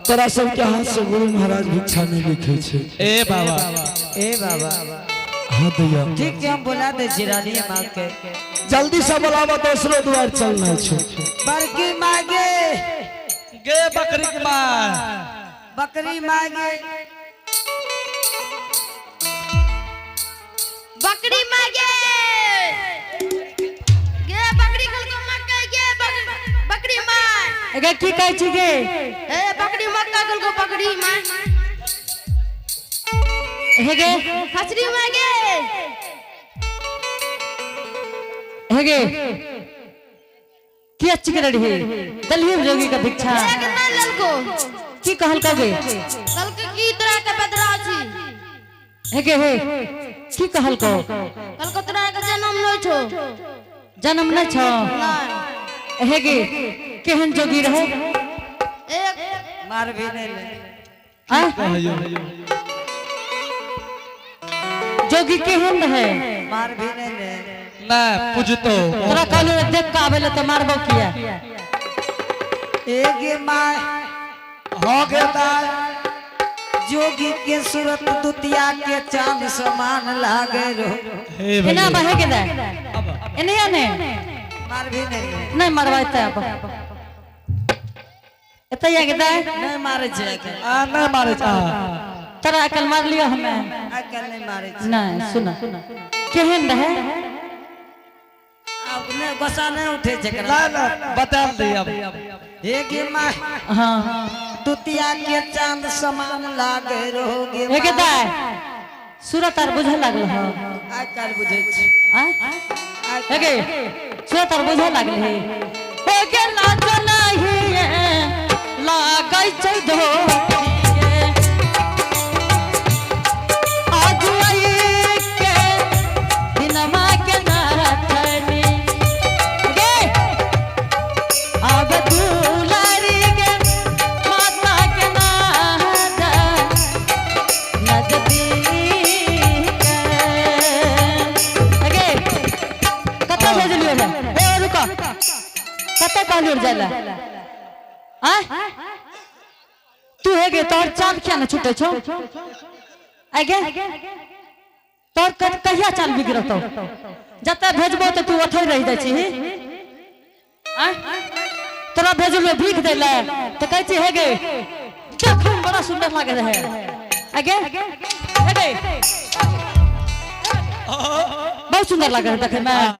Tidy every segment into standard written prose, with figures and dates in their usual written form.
तोरा सब के हाथ से गुरु महाराज भिक्षा नहीं लिखे छे। ए बाबा हाँ दैया ठीक है, हम बुला दे जिरानी माँ के। जल्दी से बुलावा, दूसरे द्वार चलना छे। बरकी मांगे गे बकरी की माँ, बकरी मांगे, बकरी मांगे, गे बकरी खलको मक्का गे बकरी मां एगे की कहै छी गे? ए बकरी मक्का खलको बकरी मां हेगे खसरी मांगे, हेगे की अच्छी कर रही है दलिए जोगी का भिक्षा एक ना ललको की कहल कगे कलके की तरह के बदरा छी। हेगे हे की कहल को कलको तरह के जन्म नै छो, जन्म न छ ना हेगे केहन जोगी रहे? एक मार भी नहीं ले जोगी केहन रहे? मार भी नहीं ले ना पूजतो तोरा कहलू देख के आवेले तो मारबो किया? एगे माँ हो गया जोगी के सूरत दुतिया के चांद समान लागे रो। इना बहे के दे इने ने मार भी नहीं मरवाते अब एते या के दे नहीं मारे छे आ ना मारे छा तोरा अकल मार लियो हमें अकल नहीं मारे छे। नहीं सुना केहन रहे? अब ने गुस्सा नहीं उठे ना जकरा ना बता दे अब एगे माँ हां दुतिया के चांद समान लागे रोगे हे के दे सूरत आर बुझे लागल ह अकल बुझे छे। हे के सूरत आर बुझे लागल हे हे के लाज नहीं लागै छै धो तू हेगे तोर चाल क्या न छूटे छो? आगे तोर कहिया चाल बिगड़तो? जते भेजबो तो तू ओठै रह जाइ छी। तोरा भेजलो भीख देले तो कहै छी हेगे देखो बड़ा सुंदर लागे रहे। आगे हेगे बहुत सुंदर लागे देखे में।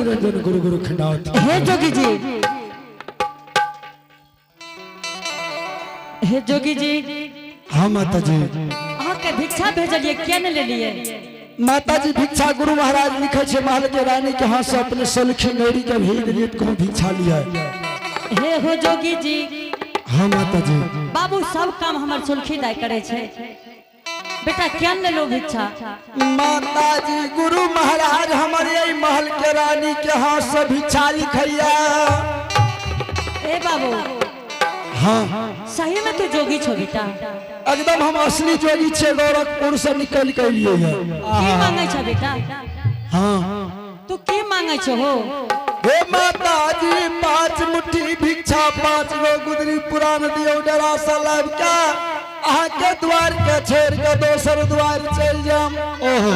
रंजन गुरु गुरु खंडावत। हे जोगी जी, हे जोगी जी। हाँ माता जी। अहाँ के भिक्षा भेजलिए क्या न ले लिए? माता जी भिक्षा गुरु महाराज लिखे छे महल के रानी के हाथ से अपने सलखी मेरी के भेज लिए कहूँ भिक्षा लिया। हे हो जोगी जी। हाँ माता जी। बाबू सब काम हमर सुलखी दाई करे छे, बेटा क्या न लो भिक्षा। माता जी गुरु महाराज हमारे यही महल के रानी के हाथ से भिक्षा लिखैया। ए बाबू। हाँ सही में तू जोगी छो बेटा? एकदम हम असली जोगी छे, गोरखपुर से निकल के लिए है। की मांगे छ बेटा? हाँ तू की मांगे छो हो? हे माता जी 5 मुट्ठी भिक्षा 5 गो गुदरी पुरान दियो डरा सा लब क्या अहाँ के द्वार के छोड़ के दोसर द्वार चल जाम। ओहो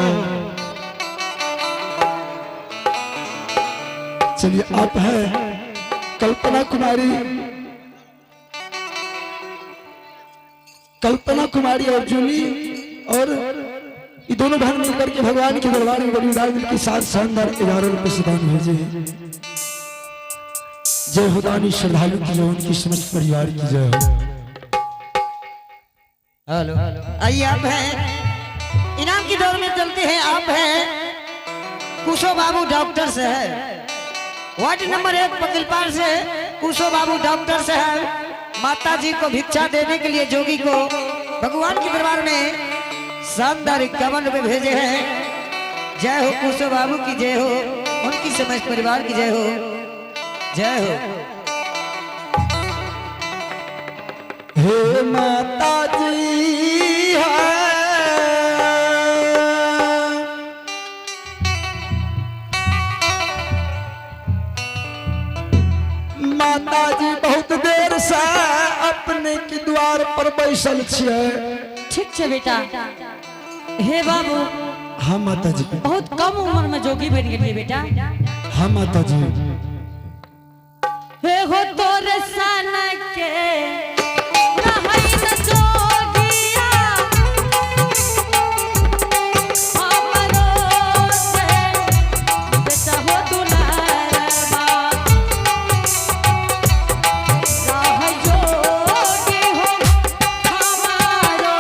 चलिए आप है कल्पना कुमारी और जूली और ये दोनों बहन मिलकर के भगवान के दरबार में बड़ी उदार के साथ शानदार 11 रुपए से दान भेजे। जय हो दानी श्रद्धालु की जय, उनकी समस्त परिवार की जय हो। हेलो आइए आप हैं इनाम की दौड़ में चलते हैं। आप हैं कुशो बाबू डॉक्टर साहब, वार्ड नंबर 1 पकिलपाड़ से कुशो बाबू डॉक्टर साहब माता जी को भिक्षा देने के लिए जोगी को भगवान के दरबार में शानदार 51 रुपए भेजे हैं। जय हो कुशो बाबू की जय हो, उनकी समस्त परिवार की जय हो, जय हो। हे माता जी है माता जी बहुत देर से अपने के द्वार पर बैसल छिए। ठीक छे बेटा। हे बाबू। हाँ माता जी। बहुत कम उम्र में जोगी बन गए बेटा। हाँ माता जी। हे हो तोरे सन के रहई न जोगिया हमरो से बेटा हो दुलारबा रहई जोगी हो हमारो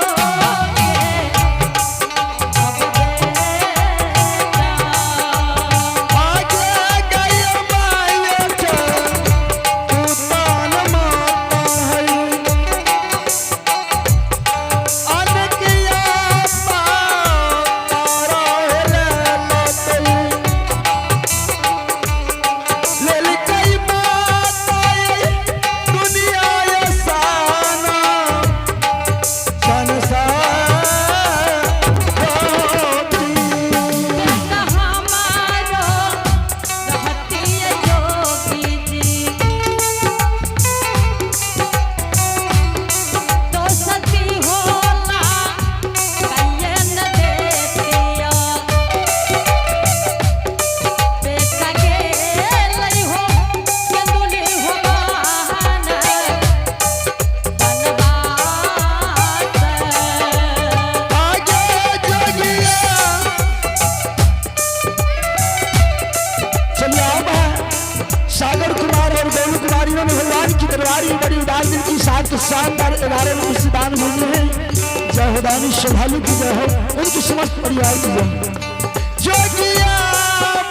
शानदार 11 रुपए से दान मिले हैं। जय हो दानी श्रद्धालु की जय हो, उनकी समस्त परिवार की जय। जोगिया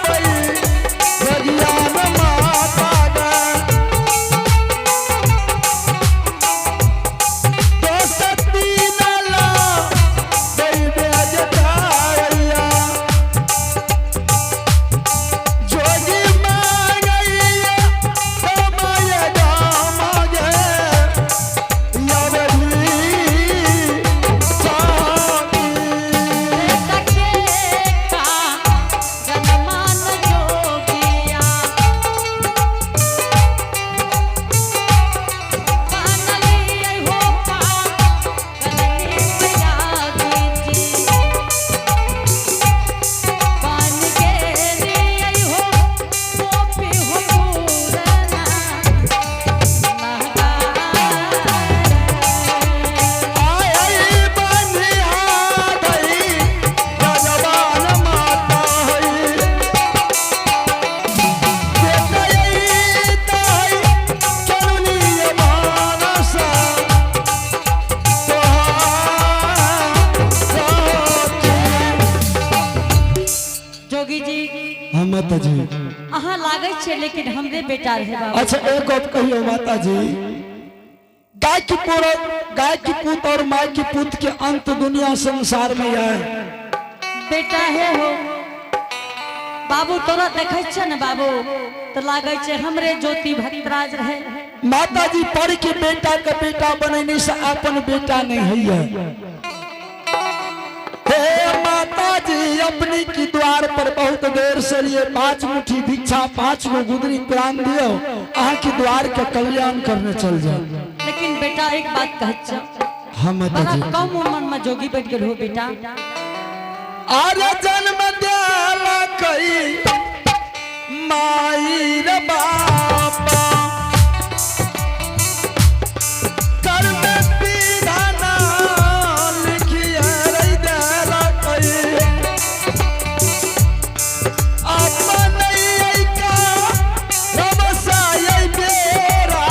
भाई जोगिया माता मांगे छे लेकिन हमरे बेटा रहे बाबू। अच्छा एक बात कहियो माता जी, गाय की पूत और माँ की पूत के अंत दुनिया संसार में आए। बेटा है हो बाबू, तोरा देखे छे न बाबू तो लागे छे हमरे ज्योति भक्तराज रहे। माता जी पढ़ के बेटा का बेटा बनने से अपन बेटा नहीं है। हे माता जी अपनी की द्वार पर बहुत देर से लिए 5 मुट्ठी भिक्षा 5 गो गुदरी प्राण दियो, आह की द्वार के कल्याण करने चल जाओ। लेकिन बेटा एक बात कह छे, हाँ माता बड़ा जी। कम उम्र में जोगी बैठ गेल हो बेटा। आरे जन्म दियाला कई माई रे बापा, कर्म विधाना लिखिए रे दियाला कई, अपन का रमसाई बेरा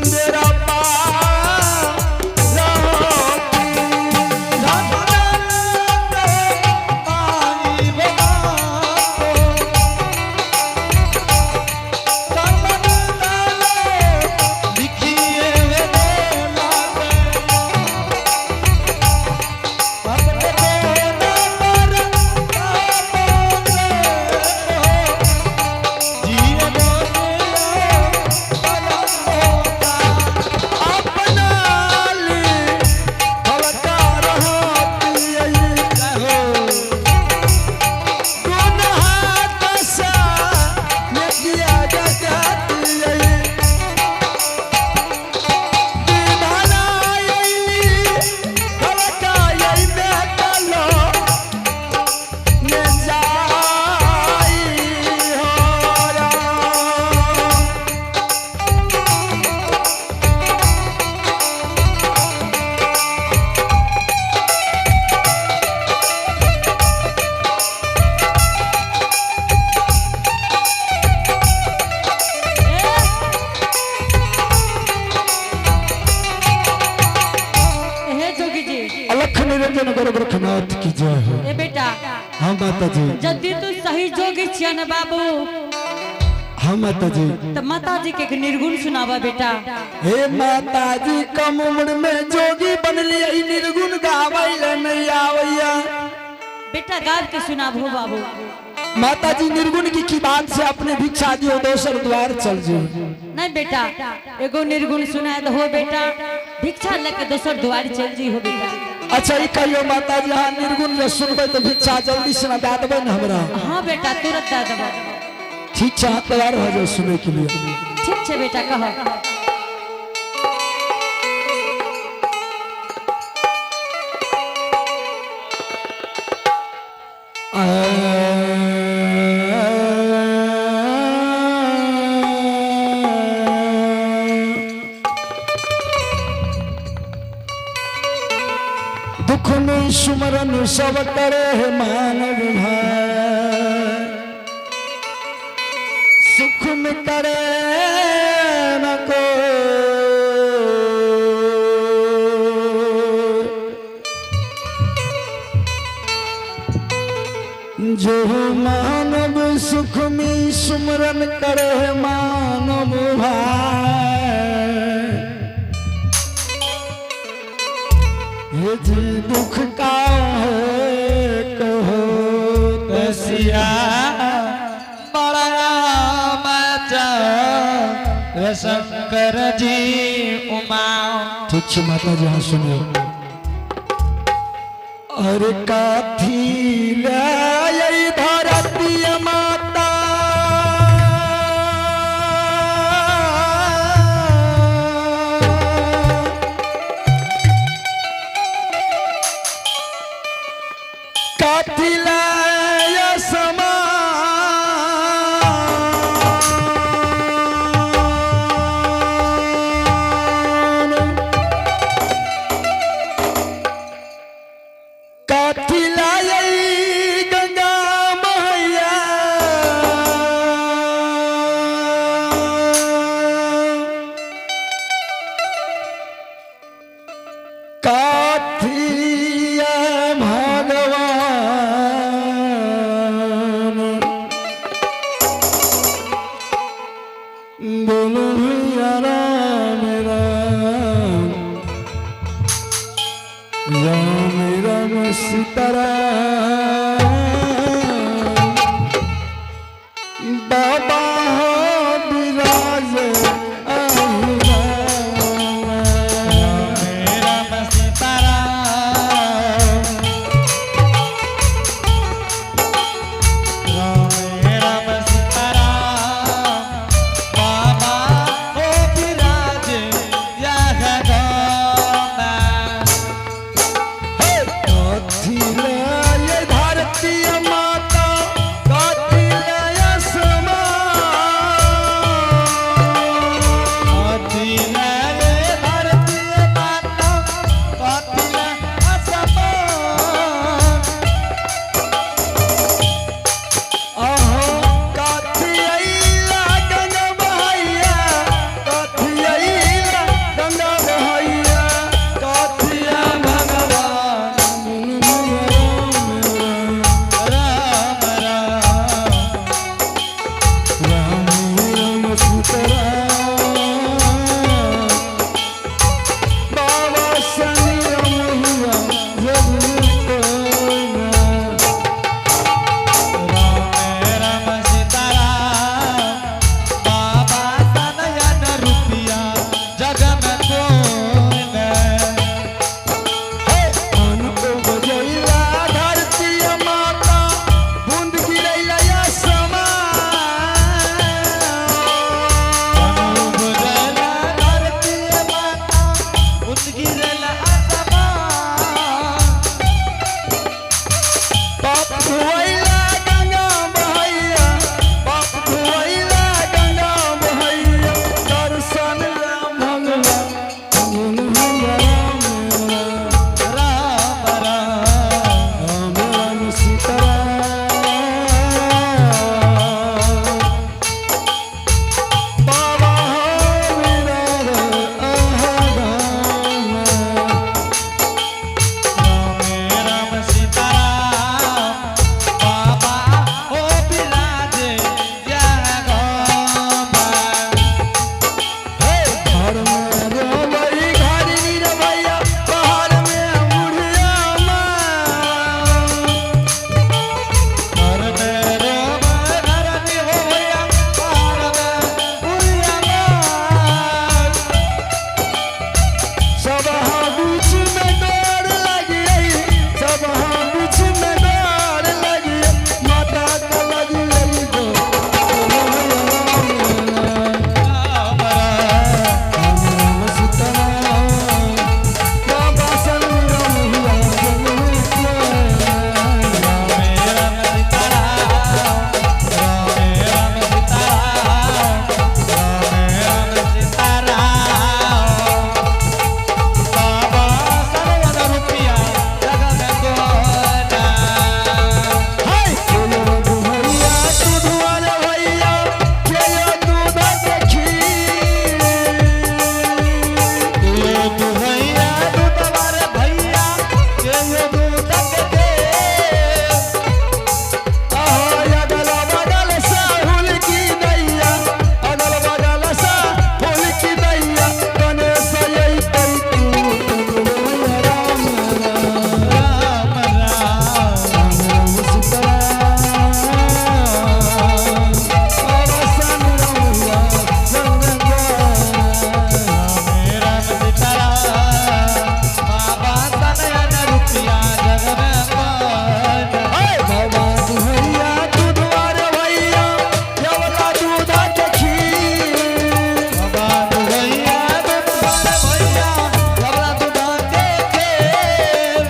मेरा निरंजन गोरखनाथ की जय हो। ए बेटा हाँ माता जी। जदि तू सही जोगी छिया न बाबू, हाँ माता जी। तो माता जी के निर्गुण सुनावा बेटा। हे माता जी कम उम्र में जोगी बन लिया, निर्गुण गावैले नहीं आवैया। बेटा गाल के सुनाबो बाबू। माता जी निर्गुण की बात से अपने भिक्षा दियो दोसर द्वार चल जो। नहीं बेटा एगो निर्गुण सुनाए तो हो बेटा, भिक्षा लेके दोसर द्वार चल जी हो बेटा। अच्छा ये कहियो माता जी हाँ निर्गुण जो सुनबे तो भिक्षा जल्दी से ना दे देबे न हमरा। हाँ बेटा तुरंत दे देबो। ठीक है तैयार हो जाओ सुने के लिए। ठीक है बेटा कहो। दुख में सुमरन सब करे मानव भाई, सुख में करे न को। जो मानव सुख में सुमरन करे मानव भाई, ये जी दुख का है कहो दसिया बड़ा मचा शंकर जी उमा। ठीक है माता जी हाँ सुनिए। अरे काथी ले धरती माता, काथी ले समा गंगा राम राम सीताराम बाबा हो विराज आई राम। राम सीताराम राम सीताराम बाबा हो विराज यह गाना। कथिलय धरती माता कथिलय समान कथिलय धरती माता कथिलय असमान। अहो कथियैला गंगा बहैया कथियैला गंगा बहैया कथिया भगवान राम राम राम राम सीताराम बाबा सनी रमुआ राम सीताराम बाबा तनयन रुपया जग में कौन। मन उपजैला धरती माता बूंद गिरैला समान बुझला धरती माता उतगिरला आसमान। पाप धोइला गंगा बहैया पाप धोइला गंगा बहैया दर्शन राम भगवान राम राम राम राम सीताराम बाबा हो विराज राम सीताराम बाबा हो विराज यह गाना। घर में रोवई घरी रवैया बाहर में बुढ़िया माँ घर में रोम घर में होया बाहर में बुढ़िया माँ। सब बीच में दौड़ लगी सब बीच में दौड़ लगी माता का लगी गो राम राम सीताराम बाबा सनी राम सीताराम राम सीताराम बाबा सनयन रुपया जग में कौन। हाय बोलो भैया तू दुआरे भैया चलो दूध के खीर दूध भैया दूध वाले भैया केयो दूध के अगल बगल साहुल की दैया अगल बगल साहुल की दैया गणेश यही तरी तू राम राम राम राम सीताराम बाबा सनी रमुआ राम सीताराम बाबा तनयन रुपया जग में कौन। बाबा भैया दूध वाले भैया जवला दूध के खीर बाबा भैया दूध वाले भैया जबला दूध के खेल।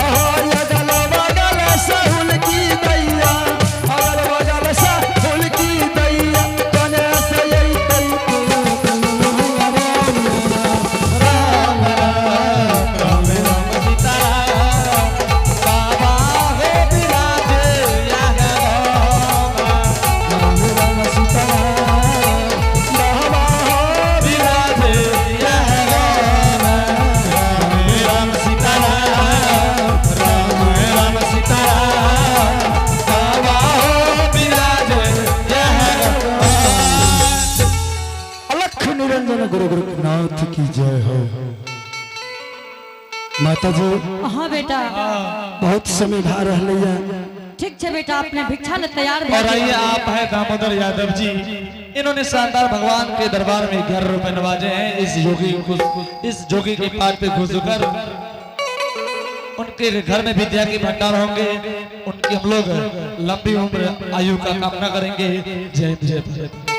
अगल बगल साहुल की दैया अगल बगल साहुल की दैया गणेश यही तरी तू राम राम सीताराम बाबा हो विराज यह गाना। राम राम सीताराम बाबा हो विराज यह गाना। राम सीताराम राम सीताराम बाबा हो विराज यह गाना। अलख निरंजन गुरु गोरखनाथ की जय हो। माता जी हाँ बेटा बहुत समय भा रही है। ठीक है बेटा, अपने भिक्षा ले तैयार और आइए आप हैं दामोदर यादव जी, इन्होंने शानदार भगवान के दरबार में 11 रुपए नवाजे हैं। इस जोगी के पाठ पे खुश होकर उनके घर में विद्या के भंडार होंगे, उनकी हम लोग लंबी उम्र आयु का कामना करेंगे। जय हिंद जय भारत।